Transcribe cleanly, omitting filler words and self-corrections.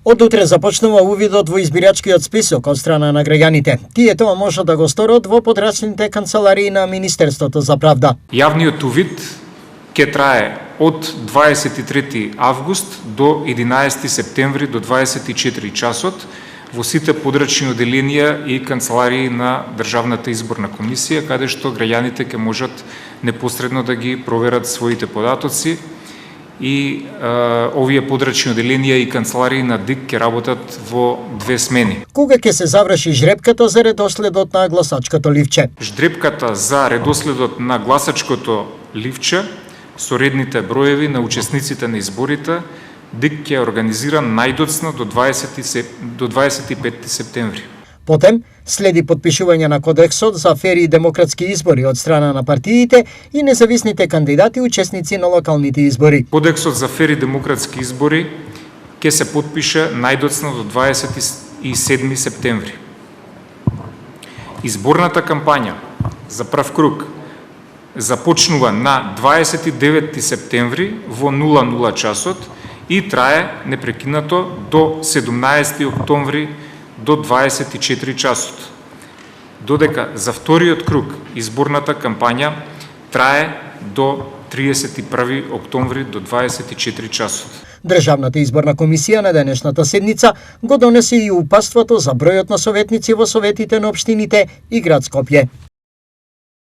Од утре започнува увидот во избирачкиот список од страна на граѓаните. Тие тоа може да го сторат во подрачните канцеларии на Министерството за правда. Јавниот увид ќе трае од 23 август до 11 септември до 24 часот во сите подрачни оделенија и канцеларии на Државната изборна комисија, каде што граѓаните ќе можат непосредно да ги проверат своите податоци и овие подрачни оделенија и канцеларии на ДИК ќе работат во 2 смени. Кога ќе се заврши жребката за редоследот на гласачкото ливче? Жребката за редоследот на гласачкото ливче со редните броеви на учесниците на изборите ДИК ќе организира најдоцна до 25 септември. Потем следи подпишување на кодексот за фери и демократски избори од страна на партиите и независните кандидати учесници на локалните избори. Кодексот за фери демократски избори ќе се подпише најдоцна до 27 септември. Изборната кампања за прв круг започнува на 29 септември во 00 часот и трае непрекинато до 17 октомври до 24 часот. Додека за вториот круг изборната кампања трае до 31 октомври до 24 часот. Државната изборна комисија на денешната седница го донесе и упатството за бројот на советници во советите на општините и град Скопје.